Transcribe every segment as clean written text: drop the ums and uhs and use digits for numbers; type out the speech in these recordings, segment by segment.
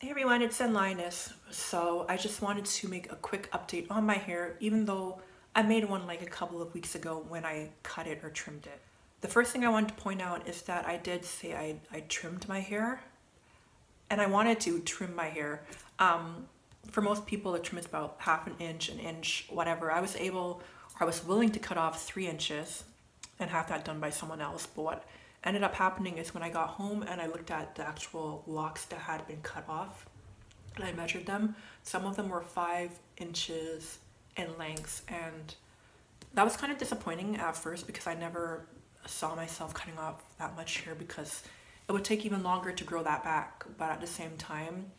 Hey everyone, it's Linus. So I just wanted to make a quick update on my hair, even though I made one like a couple of weeks ago when I cut it or trimmed it. The first thing I wanted to point out is that I did say I trimmed my hair, and I wanted to trim my hair. For most people, a trim is about half an inch, whatever. I was willing to cut off 3 inches and have that done by someone else, but what ended up happening is when I got home and I looked at the actual locks that had been cut off and I measured them, some of them were 5 inches in length, and that was kind of disappointing at first because I never saw myself cutting off that much hair because it would take even longer to grow that back. But at the same time,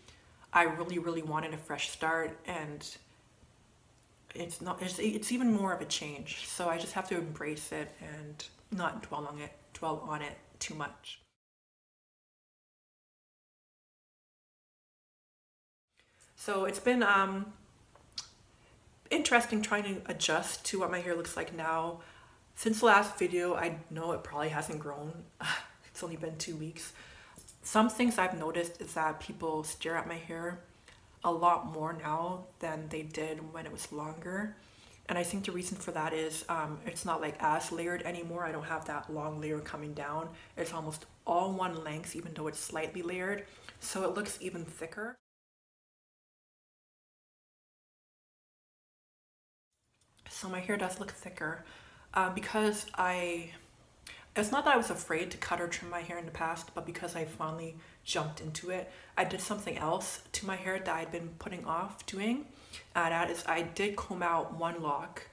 I really wanted a fresh start, and it's even more of a change, so I just have to embrace it and not dwell on it too much. So it's been interesting trying to adjust to what my hair looks like now. Since the last video, I know it probably hasn't grown. It's only been 2 weeks. Some things I've noticed is that people stare at my hair a lot more now than they did when it was longer. And I think the reason for that is it's not like as layered anymore. I don't have that long layer coming down. It's almost all one length, even though it's slightly layered. So it looks even thicker. So my hair does look thicker because it's not that I was afraid to cut or trim my hair in the past, but because I finally jumped into it, I did something else to my hair that I'd been putting off doing. That is, I did comb out one lock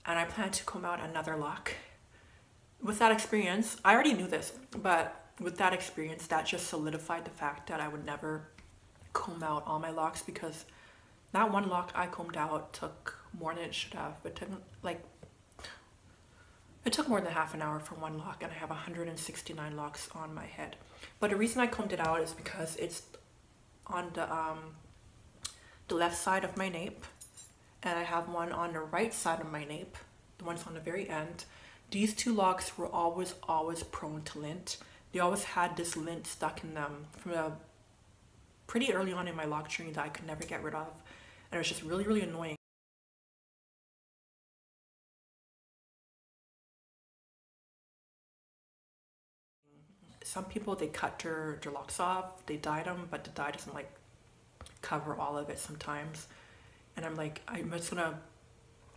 and I plan to comb out another lock. With that experience, I already knew this, but with that experience, that just solidified the fact that I would never comb out all my locks, because that one lock I combed out took more than it should have. It took more than half an hour for one lock, and I have 169 locks on my head. But the reason I combed it out is because it's on the left side of my nape, and I have one on the right side of my nape, the one's on the very end. These 2 locks were always prone to lint. They always had this lint stuck in them from pretty early on in my lock journey that I could never get rid of, and it was just really annoying. Some people, they cut their locks off, they dyed them, but the dye doesn't like cover all of it sometimes. And I'm like, I'm just gonna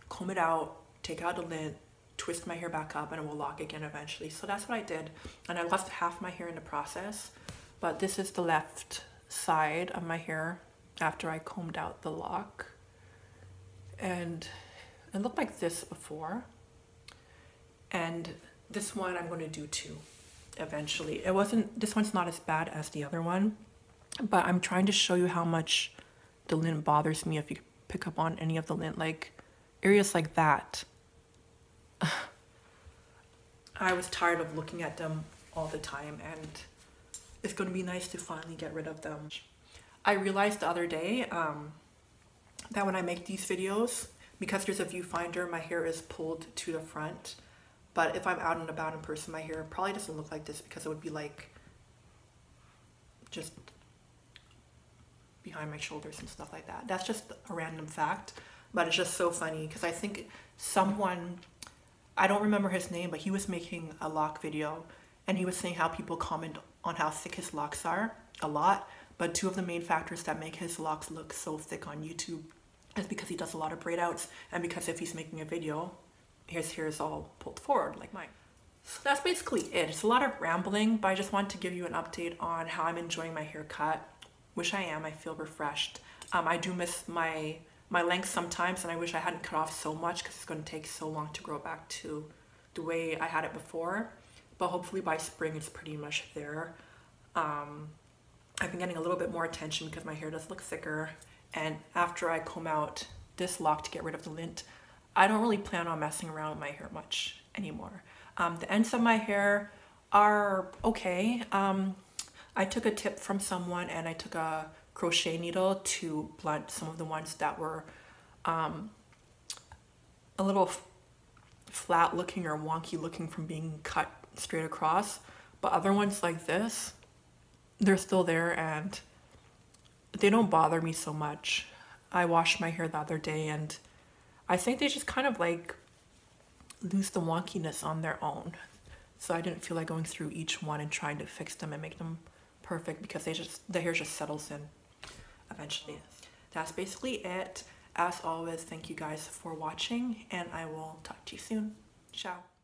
comb it out, take out the lint, twist my hair back up, and it will lock again eventually. So that's what I did, and I lost half my hair in the process. But this is the left side of my hair after I combed out the lock, and it looked like this before, and this one I'm going to do too eventually. This one's not as bad as the other one, but I'm trying to show you how much the lint bothers me. If you pick up on any of the lint, like areas like that, I was tired of looking at them all the time, and it's going to be nice to finally get rid of them. I realized the other day that when I make these videos, because there's a viewfinder, my hair is pulled to the front. But if I'm out and about in person, my hair probably doesn't look like this, because it would be like just behind my shoulders and stuff like that. That's just a random fact, but it's just so funny because I think someone, I don't remember his name, but he was making a lock video and he was saying how people comment on how thick his locks are a lot, but 2 of the main factors that make his locks look so thick on YouTube is because he does a lot of braid outs, and because if he's making a video, his hair is all pulled forward like mine. So that's basically it. It's a lot of rambling, but I just want to give you an update on how I'm enjoying my haircut, which I am. I feel refreshed. I do miss my length sometimes, and I wish I hadn't cut off so much because it's going to take so long to grow back to the way I had it before. But hopefully by spring it's pretty much there. I've been getting a little bit more attention because my hair does look thicker, and after I comb out this lock to get rid of the lint, I don't really plan on messing around with my hair much anymore. The ends of my hair are okay. I took a tip from someone, and I took a crochet needle to blunt some of the ones that were a little flat looking or wonky looking from being cut straight across. But other ones like this, they're still there, and they don't bother me so much. I washed my hair the other day and I think they just kind of like lose the wonkiness on their own. So I didn't feel like going through each one and trying to fix them and make them perfect because the hair just settles in eventually. That's basically it. As always, thank you guys for watching and I will talk to you soon. Ciao.